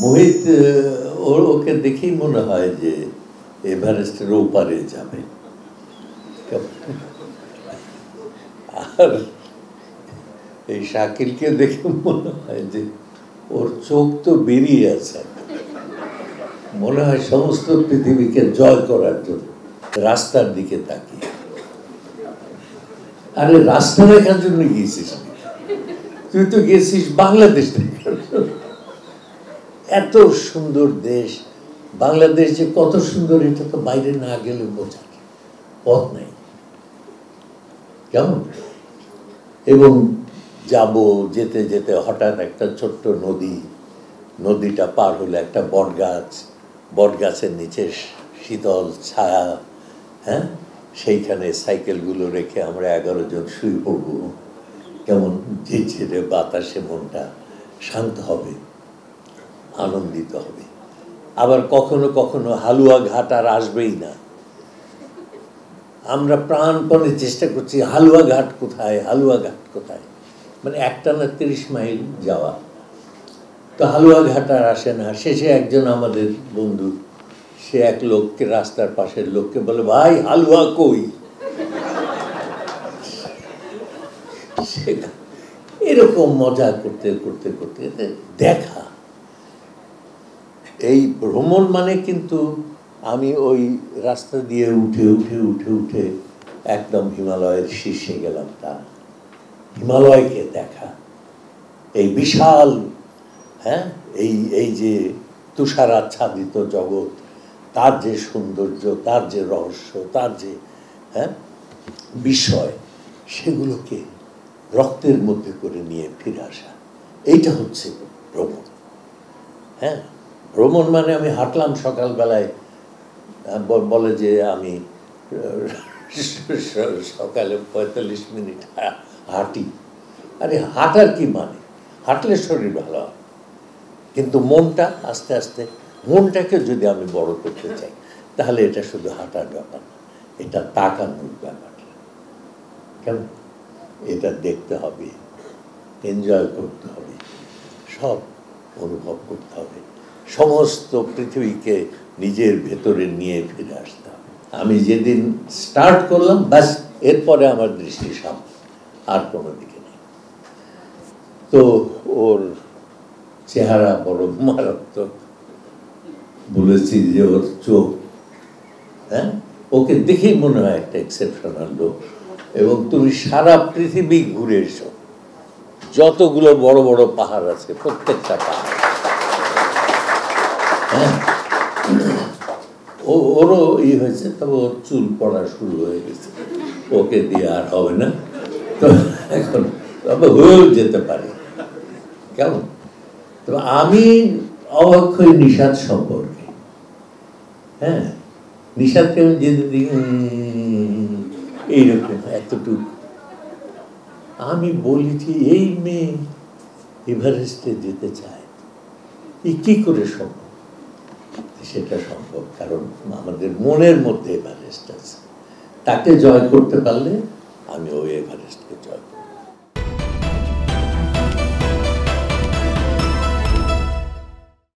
মোহিত ওকে দেখেই মনে হয় যে এভারেস্টের ওপারে যাবে। আর এই শাকিলকে দেখে মনে হয় যে ওর চোখ তো বেরিয়ে আছে, মনে হয় সমস্ত পৃথিবীকে জয় করার জন্য রাস্তার দিকে তাকিয়ে। আরে রাস্তা দেখার জন্য গিয়েছিস, তুই তো গেছিস বাংলাদেশ দেখার জন্য। এত সুন্দর দেশ বাংলাদেশ, যে কত সুন্দর এটা তো বাইরে না গেলে বোঝার পথ নেই, কেমন। এবং যাব, যেতে যেতে হঠাৎ একটা ছোট্ট নদী, নদীটা পার হলে একটা বটগাছ, বটগাছের নিচে শীতল ছায়া, হ্যাঁ, সেইখানে সাইকেলগুলো রেখে আমরা 11 জন শুয়ে পড়বো, কেমন ঝিরঝিরে বাতাসে মনটা শান্ত হবে, আনন্দিত হবে। আবার কখনো কখনো হালুয়া ঘাট আর আসবেই না, আমরা প্রাণপণে চেষ্টা করছি হালুয়া ঘাট কোথায়, হালুয়া ঘাট কোথায়, মানে একটানা 30 মাইল যাওয়া, তো হালুয়া ঘাট আর আসে না। শেষে একজন আমাদের বন্ধু, সে এক লোককে, রাস্তার পাশের লোককে বলে, ভাই হালুয়া কই। এরকম মজা করতে করতে করতে দেখা। এই ভ্রমণ মানে কিন্তু আমি ওই রাস্তা দিয়ে উঠে উঠে উঠে উঠে একদম হিমালয়ের শীর্ষে গেলাম, তা হিমালয়কে দেখা, এই বিশাল, হ্যাঁ, এই যে তুষারাচ্ছাদিত জগৎ, তার যে সৌন্দর্য, তার যে রহস্য, তার যে, হ্যাঁ, বিষয়, সেগুলোকে রক্তের মধ্যে করে নিয়ে ফিরে আসা, এইটা হচ্ছে ভ্রমণ। হ্যাঁ, ভ্রমণ মানে আমি হাঁটলাম সকালবেলায়, বলে যে আমি সকালে 45 মিনিট হাঁটি। আরে হাঁটার কি মানে, হাঁটলে শরীর ভালো হয়, কিন্তু মনটা আস্তে আস্তে, মনটাকে যদি আমি বড় করতে চাই তাহলে এটা শুধু হাঁটার ব্যাপার না, এটা তাকানোর ব্যাপার, কেমন, এটা দেখতে হবে, এনজয় করতে হবে, সব অনুভব করতে হবে, সমস্ত পৃথিবীকে নিজের ভেতরে নিয়ে ফিরে আসতে হবে। আমি যেদিন স্টার্ট করলাম, ব্যাস এরপরে আমার দৃষ্টি সামনে, আর কোনো দিকে নেই। তো ওর চেহারা বড় মারাত্মক, বলেছি যে ওর চোখ, হ্যাঁ, ওকে দেখেই মনে হয় একটা এক্সেপশনাল লোক। এবং তুমি সারা পৃথিবী ঘুরে এসো, যতগুলো বড় বড় পাহাড় আছে প্রত্যেকটা পাহাড়, হ্যাঁ, ওরও ই হয়েছে, তবে ওর চুল পড়া শুরু হয়ে গেছে, ওকে দিয়ে আর হবে না, তো এখন তবে হয়েও যেতে পারে, কেমন। তবে আমি অবাক হই নিশাত সম্পর্কে, হ্যাঁ, নিশাতকে আমি যেতে দিই এইরকম এতটুকু, আমি বলেছি এই মেয়ে এভারেস্টে যেতে চায়, এই কি করে সম্ভব? সেটা সম্ভব কারণ আমাদের মনের মধ্যে এভারেস্ট আছে, তাকে জয় করতে পারলে আমি ওই এভারেস্ট